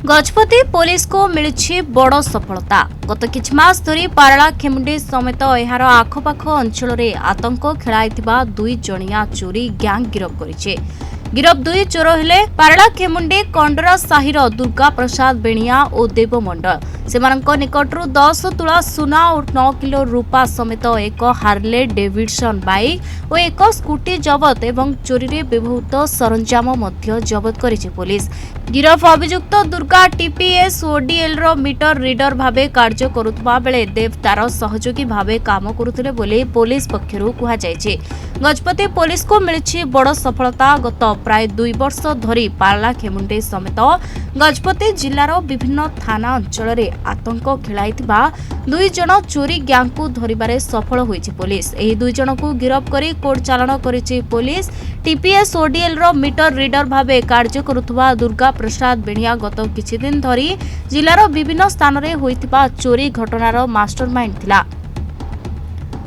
Gajapati police को मिली बड़ सफलता। गत किछ मास धरी पारला खेमुंडी समेत एहार आखपाख अंचल में आतंक खेलाई दुई जणिया चोरी ग्यांग गिरफ करिছে। गिरफ दुई चोर हेले पारला खेमुंडी कंडरा साहिर दुर्गा प्रसाद बेणिया और देव मंडल। सेमानक निकटरू 10 तुला सुना और 9 किलो रूपा समेत एक हार्ले डेविडसन बाइक और एक स्कूटी जबत एवं चोरी रे व्यवहृत सरंजाम मध्य जबत करिছে पुलिस। गिरफ अभियुक्त दुर्गा टीपीएस ओडीएल रो मीटर रीडर भावे कार्य करुवा बेले देव तार सहयोगी भावे काम करुथिले बोली पुलिस पक्षरु कुहा जायछि। गजपति पुलिस को मिली बड़ सफलता। गत प्राय 2 वर्ष धरी पारला खेमुंडी समेत गजपति जिलार विभिन्न थाना अंचल में आतंक खेलाइथिबा दुई जण चोरी ग्यांग को धरिबारे सफल होइछि पुलिस। एही दुई जण को गिरफ करी कोर्ट चालान करिछि पुलिस। टीपीएस ओडीएल रो मीटर रीडर भावे कार्य करुवा दुर्गा प्रसाद बेणिया गत किछि दिन धरी जिलार विभिन्न स्थान में होइथिबा चोरी घटनार मास्टरमाइंड थिला।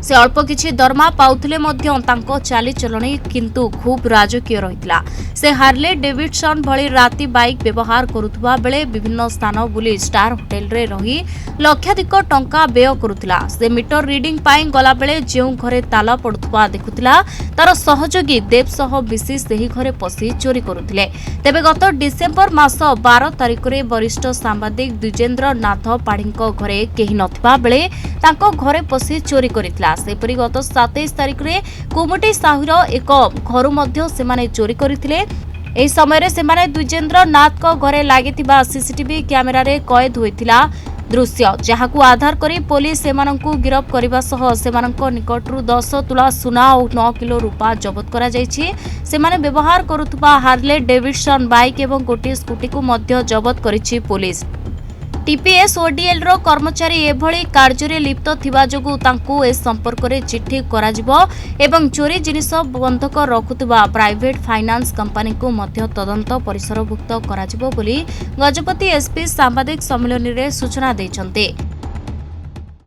से अल्प किछि दरमा पाउथिले मध्य तांको चालीचलणी किंतु खूब राजकीय रहितला। से हार्ले डेविडसन भली राति बाइक व्यवहार करुथुबा बेले विभिन्न स्थान बुली स्टार होटेल रे रही लक्षाधिक टंका व्यय करुथिला। से मीटर रीडिंग पाई गला बेले जेउ घरे ताला पडुथुबा देखुथिला तार सहयोगी देव सह मिसी सेही घरे पसी चोरी करुथिले। तेबे गत डिसेंबर मास 12 तारिख रे वरिष्ठ सांबादिक द्विजेंद्र नाथ पाढ़ीको घरे केही नथिबा बेले तांको घरे पसी चोरी करितला। सेपरी गत 27 तारिख रे कुमुटी साहुर एक घर मध्य सेमाने चोरी करथिले। एही समय रे सेमाने द्विजेंद्र नाथ को घरे लागिथिबा सीसीटीवी कैमेरा रे कैद होइथिला दृश्य, जहाकू आधार करी पुलिस सेमानंकु गिरफ करबा सह सेमानंको निकटरू 10 तुला सुना और 9 किलो रूपा जबत करा जायछि। सेमाने व्यवहार करुथुबा हार्ले डेविडसन बाइक एवं गोटे स्कूटी को मध्य जबत करिछि पुलिस। टीपीएस ओडीएल रो कर्मचारी एभली कार्य लिप्त थिबा जोगु तांकु ए संपर्क रे चिट्ठी कराजिबो एवं चोरी जिनिस बंधक रखुतबा प्राइवेट फाइनांस कंपनी को मध्य तदंत परिसरभुक्त कराजिबो बोली गजपति एसपी सांबादिक सम्मेलन रे सूचना दैछन्ते।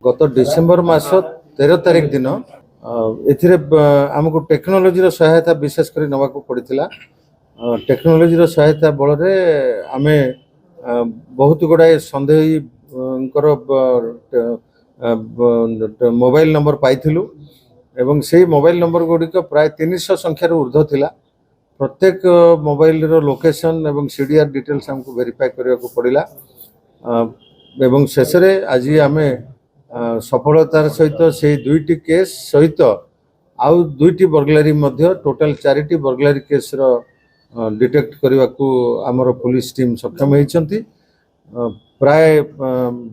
गत डिसेंबर मास 13 तारिख दिन एथिरे हमकु टेक्नोलॉजी रो सहायता विशेष करी नवाको पड़िथिला। टेक्नोलॉजी रो सहायता बळ रे आमे बहुत गुड़ाए सन्देही मोबाइल नंबर पाइथिलु एवं से मोबाइल नंबर गुड़िक प्राय 300 संख्यार ऊर्ध्व थिला। प्रत्येक मोबाइल रो लोकेशन एवं सीडीआर डिटेल्स हमको वेरीफाई करने को पड़िला एवं शेष रे आज आमे सफलतार सहित से दुईटी केस सहित आउ दुईटी बर्गलारी मध्य टोटल 4टी बर्गलारी केस रो डिटेक्ट करने को आमर पुलिस टीम सक्षम होती। प्राय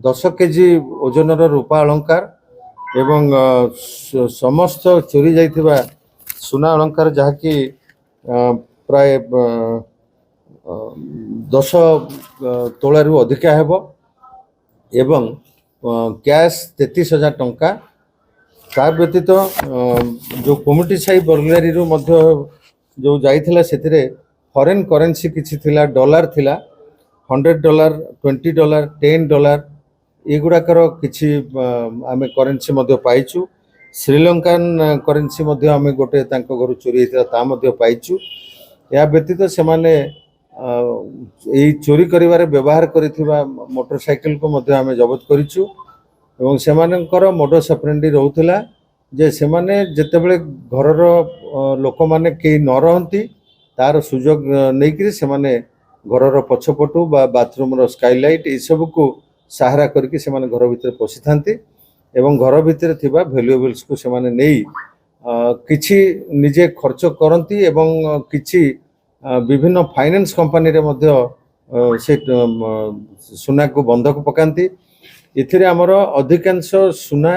10 केजी ओजन रूपा अलंकार एवं समस्त चोरी जाइथिबा सुना अलंकार जहाँकि प्राय 10 तोलारू अधिका हेबो एवं कैश 33,000 टंका। ता व्यतीत जो कमिटी साई बर्गलारी रू मध्य जो जाइथिला सेतिरे फॉरेन करेंसी किछि थिला, डॉलर थिला, $100, $20, $10 एगुड़ाकर किछि आमे करेंसी मध्य पाइछु। श्रीलंकान करेंसी मध्य आमे गोटे तांको घर चोरी हेतिला ता मध्य पाइछु। या व्यतीत से माने एई चोरी करिवारे व्यवहार करिथिबा मोटरसाइकिल को मध्य आमे जब्त करिछु एवं से मानकर मोडस ऑपरेंडी रहउथिला जे से माने जेतेबेले घरर लोक माने केही न रहंती तार सुजोग नहीं से माने घरर पछपटू बाथरूम रो स्काईलाइट ये सब को सहारा करके से माने घर भीतर पशि थांती एवं घर भीतर थिबा वैल्यूएबल्स को से माने नहीं किछि निजे खर्च करंती एवं किछि विभिन्न फाइनेंस कंपनी रे मध्य से सुना को बंधक पकांती। इथिरे हमर अधिकांश सुना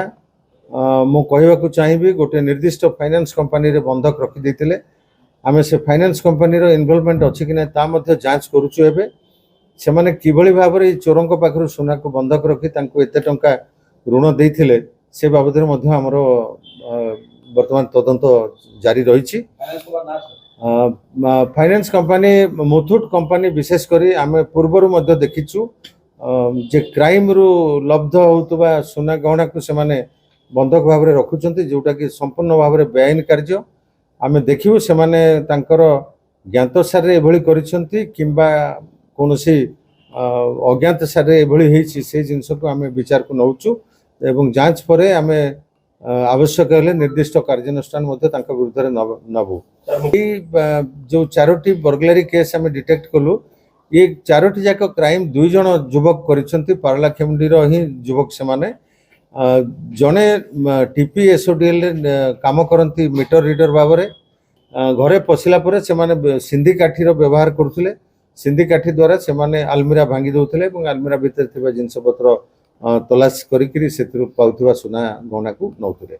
मु कहबाकू चाहिबी गोटे निर्दिष्ट फाइनेंस कंपनी रे बंधक रखि दैतिले। आमे से फाइनेंस कंपनी रो इन्वॉल्वमेंट अछि कि नै ता मध्य जांच करूछु। एबे से माने किभली भाबरे चोरंक पाखरु सुना को बंधक रखि तांको एते टंका ऋण दैथिले से बाबद रे मध्य हमरो वर्तमान तदंत जारी रहिछि। फाइनेंस कंपनी मुथुट कंपनी विशेष करी आमे पूर्वरु मध्य देखिछु जे क्राइम रु लब्ध होतबा सुना गहना को से माने बंधक भाव में रखुचंती जोटा कि संपूर्ण भाव में बेआईन कार्य। आमे देखिबु से माने तांकर ज्ञातसार रे एभली करिसंती किंबा कोनोसी अज्ञातसारे एभली होईछि से जिनस को आम विचार को नौचु एवं जांच पर आम आवश्यक हेले निर्दिष्ट कार्यानुष्ठान विरुद्ध नबू जो 4टी बर्गलारी केस आम डिटेक्ट कलु ये 4टी जाक क्राइम 2 जन युवक करिसेंती पारलाखेमुंडी ही युवक से माने जड़े टीपी एसओडीएल काम करती मीटर रीडर भाव घरे पशिला से सिंधी काठीर व्यवहार करुले सिंधी काठी द्वारा से आलमीरा भांगी दौले आलमीरा भितर थिबा जिनसपत्र तलाश करी से पाउथिबा सुना गहना को नौथिले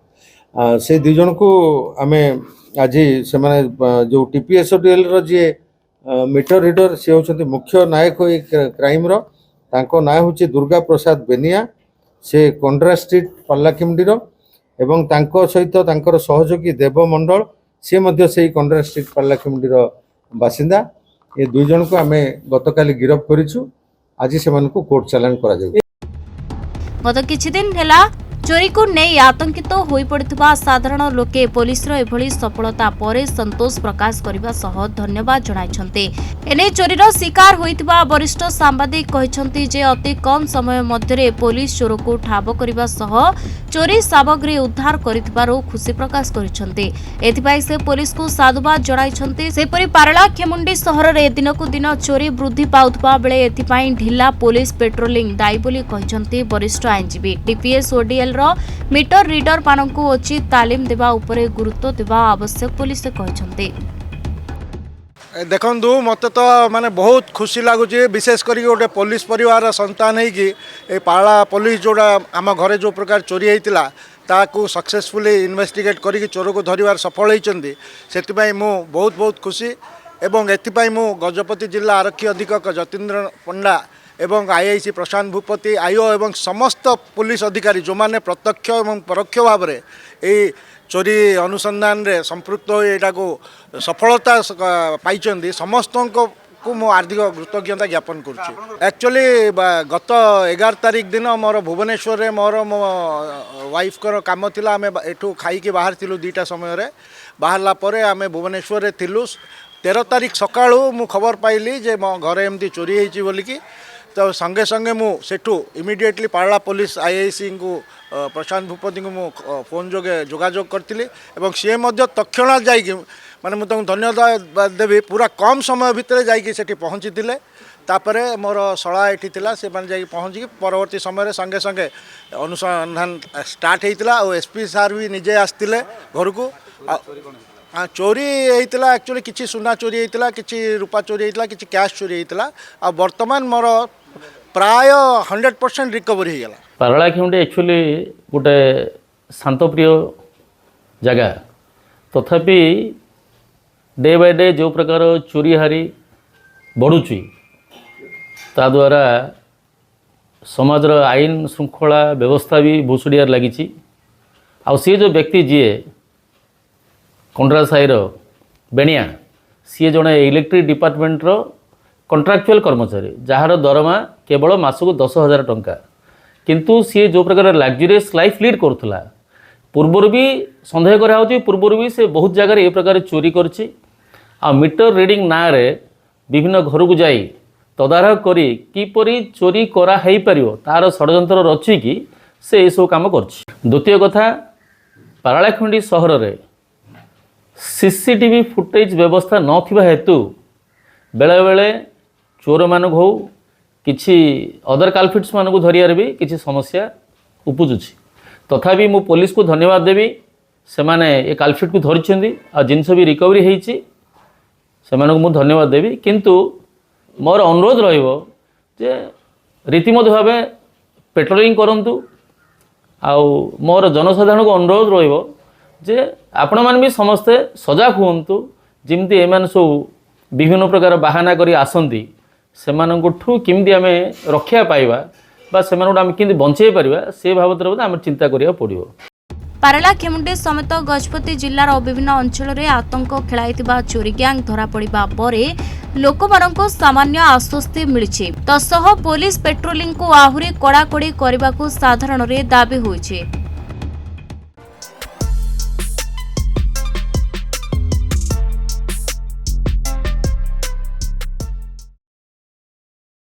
से 2 जन को आम आज से जो टीपीएसओडीएल जी मीटर रीडर सी होउछन्ति मुख्य नायक ये क्राइम रो तांको नाम होछि दुर्गा प्रसाद बेनिया से कंड्रा स्ट्रीट पारलाखेमुंडीर एवं तांको सहित तांकर सहयोगी देव मंडल सी मध्य से कंड्रा स्ट्रीट पारलाखेमुंडीर बासिंदा ये 2 जन को आम गतकाली गिरफ करिछु आज से कोर्ट चालान करा जाय। गत किछि दिन हेला चोरी को नहीं आतंकित होई पड़िथिबा साधारण लोके पुलिस रो एभली सफलता परे संतोष प्रकाश करबा सह धन्यवाद जणाइछन्ते। एने चोरीर शिकार होइतिबा वरिष्ठ सांबादिक कहिछन्ति जे अति कम समय मध्यरे पुलिस चोर को ठाब करबा सह चोरी सामग्री उद्धार करिथिबारो खुशी प्रकाश करिछन्ते। एथिपाई से पुलिस को साधुवाद जणाइछन्ते। सेपरि पारलाखेमुंडी सहर रे दिन को दिन चोरी वृद्धि पाउथबा बेले एथिपाई ढिला पुलिस पेट्रोलिंग दायी बोली कहिछन्ति वरिष्ठ आईनजीवी। टीपीएस ओडीएल मीटर रीडर मानकु उचित तालीम देवा उपरे गुरुत्व देवा आवश्यक पुलिस कहते। देखु मत तो माने बहुत खुशी लगुच विशेष करी गोटे पुलिस परिवार संतान है पाला पुलिस जोड़ा आम घरे जो प्रकार चोरी होता ताकू सक्सेसफुली इन्वेस्टिगेट करी चोर को धरवार सफल होती से बहुत बहुत खुशी एवं एथिपाई मु गजपति जिला आरक्षी अधीक्षक जतीन्द्र पंडा एवं आईआईसी प्रशांत भूपति आईओ एवं समस्त पुलिस अधिकारी जो माने प्रत्यक्ष एवं परोक्ष भाव में यही चोरी अनुसंधान रे संपृक्त हो यहाँ को सफलता पाई समस्त को मो हार्दिक कृतज्ञता ज्ञापन करुच्ची। एक्चुअली गत 11 तारिख दिन मोर भुवनेश्वर में मोर मो वाइफ को काम थिला आमे एठू खाई बाहर थिलु 2टा समय बाहरला परे आमे भुवनेश्वर रे थिलु 13 तारिख सकाळू मु खबर पाइली जे मो घरे एमती चोरी होईची बोलिकी तो संगे संगे मु सेठू इमिडिएटली पारला पुलिस आईआईसी को प्रशांत भूपति को मु फोन जोगे जोगाजोग करथिली एवं सी तत्क्षणा जाइकी माने मु तंग धन्यवाद देवी पूरा कम समय भितर जाइकी सेठी पहुँची थिले तापरे मोर सला एठी थिला से माने जाइकी पहुँची परवर्ती समय संगे संगे अनुसंधान स्टार्ट होइतिला और एसपी सार भी निजे आस्तिले घर को चोरी होता एक्चुअली किसी सुना चोरी होता किसी रूपा चोरी होता किसी कैश चोरी होता आ वर्तमान मोर प्राय 100% रिकवरी हो गला। पारलाखेमुंडी एक्चुअली गोटे शांतप्रिय जगह तथापि डे बाय डे जो प्रकार चोरी हारी बढ़ुची ता द्वारा समाजर आईन श्रृंखला व्यवस्था भी भुसुड़ियार लगी आ सी जो व्यक्ति जीए कंड्रा साईर बेणिया सी जड़े इलेक्ट्रिक डिपार्टमेंट रो कंट्राक्चुअल कर्मचारी जार दरमा केवल मासक 10,000 टंका किंतु सी जो प्रकार लग्जरियस लाइफ लीड करुला पूर्वर भी सन्देह कराऊँच पूर्वर भी से बहुत जगह ये प्रकार चोरी करछि आ मीटर रीडिंग ना रे विभिन्न घर को जाई तदारख करी किपरि चोरी करा हेई परियो तार षड्यंत्र रची कि से ये सब काम करछि। द्वितीय कथा पारलाखेमुंडी सहर रे सीसीटीवी फुटेज व्यवस्था नथिबा हेतु बेले बेले चोर मानक हो किछि अदर कालफिट्स मानक धरियार भी किछि समस्या उपजुछि तथापि मु पुलिस को धन्यवाद देवी से माने ए कालफिट को धरिछन्ती आ जिनस भी रिकवरी हेइछि से मानक मु धन्यवाद देवी किंतु मोर अनुरोध रहिबो जे रीतिमत भाव पेट्रोलिंग करंतु आ मोर जनसाधारण को अनुरोध रहिबो जे आपण मान भी समस्ते सजग हुंतु जिमती एमान सब विभिन्न प्रकार बाहाना करी आसंती सेमानठू किमती आम रक्षा पाइबा बा सेमानठू आम किमती बंचै पारिबा से बाबद आम चिंता करिया पड़िबो। पारलाखेमुंडी समेत गजपति जिल्लार विभिन्न अंचल में आतंक खेलाइतिबा चोरी गैंग धरा पड़िबा परे लोकमानंको सामान्य आश्वस्ति मिलिछि तसह पुलिस पेट्रोलिंग को आहुरी कड़ाकड़ी करबाकू साधारण रे दाबी होइछि।